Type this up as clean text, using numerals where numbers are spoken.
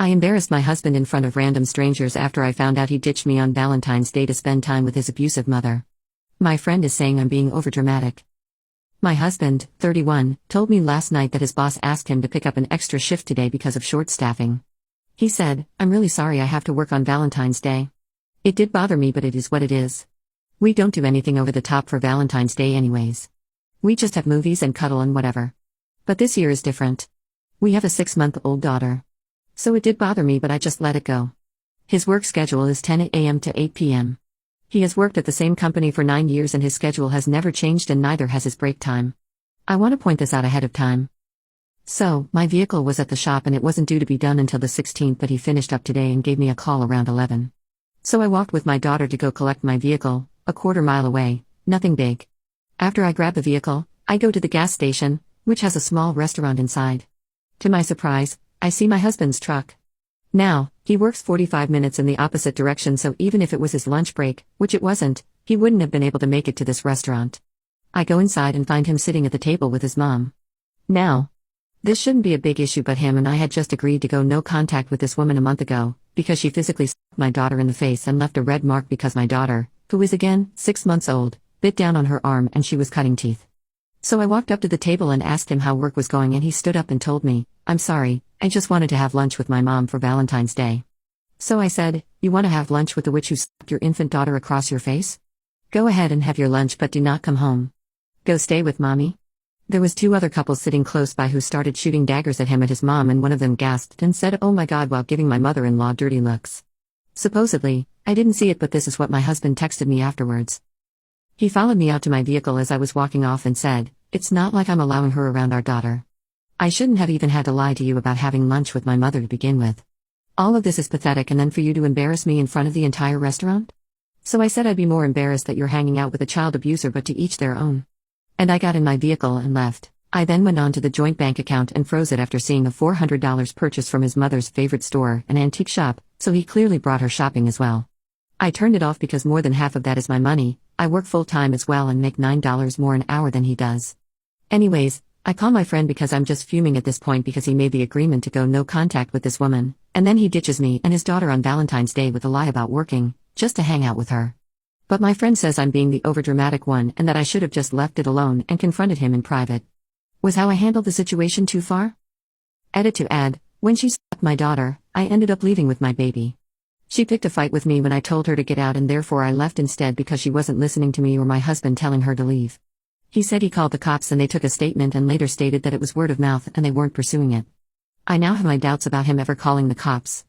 I embarrassed my husband in front of random strangers after I found out he ditched me on Valentine's Day to spend time with his abusive mother. My friend is saying I'm being overdramatic. My husband, 31, told me last night that his boss asked him to pick up an extra shift today because of short staffing. He said, "I'm really sorry I have to work on Valentine's Day." It did bother me, but it is what it is. We don't do anything over the top for Valentine's Day anyways. We just have movies and cuddle and whatever. But this year is different. We have a 6-month-old daughter. So it did bother me, but I just let it go. His work schedule is 10 a.m. to 8 p.m. He has worked at the same company for 9 years and his schedule has never changed, and neither has his break time. I want to point this out ahead of time. So, my vehicle was at the shop and it wasn't due to be done until the 16th, but he finished up today and gave me a call around 11. So I walked with my daughter to go collect my vehicle, a quarter mile away, nothing big. After I grab the vehicle, I go to the gas station, which has a small restaurant inside. To my surprise, I see my husband's truck. Now, he works 45 minutes in the opposite direction, so even if it was his lunch break, which it wasn't, he wouldn't have been able to make it to this restaurant. I go inside and find him sitting at the table with his mom. Now, this shouldn't be a big issue, but him and I had just agreed to go no contact with this woman a month ago, because she physically slapped my daughter in the face and left a red mark because my daughter, who is again 6 months old, bit down on her arm and she was cutting teeth. So I walked up to the table and asked him how work was going, and he stood up and told me, "I'm sorry, I just wanted to have lunch with my mom for Valentine's Day." So I said, "You want to have lunch with the witch who slapped your infant daughter across your face? Go ahead and have your lunch, but do not come home. Go stay with mommy." There was 2 other couples sitting close by who started shooting daggers at him and his mom, and one of them gasped and said, "Oh my God," while giving my mother-in-law dirty looks. Supposedly, I didn't see it, but this is what my husband texted me afterwards. He followed me out to my vehicle as I was walking off and said, "It's not like I'm allowing her around our daughter. I shouldn't have even had to lie to you about having lunch with my mother to begin with. All of this is pathetic, and then for you to embarrass me in front of the entire restaurant?" So I said I'd be more embarrassed that you're hanging out with a child abuser, but to each their own. And I got in my vehicle and left. I then went on to the joint bank account and froze it after seeing a $400 purchase from his mother's favorite store, an antique shop, so he clearly brought her shopping as well. I turned it off because more than half of that is my money. I work full-time as well and make $9 more an hour than he does. Anyways, I call my friend because I'm just fuming at this point because he made the agreement to go no contact with this woman, and then he ditches me and his daughter on Valentine's Day with a lie about working, just to hang out with her. But my friend says I'm being the overdramatic one and that I should have just left it alone and confronted him in private. Was how I handled the situation too far? Edit to add, when she slapped my daughter, I ended up leaving with my baby. She picked a fight with me when I told her to get out, and therefore I left instead because she wasn't listening to me or my husband telling her to leave. He said he called the cops and they took a statement and later stated that it was word of mouth and they weren't pursuing it. I now have my doubts about him ever calling the cops.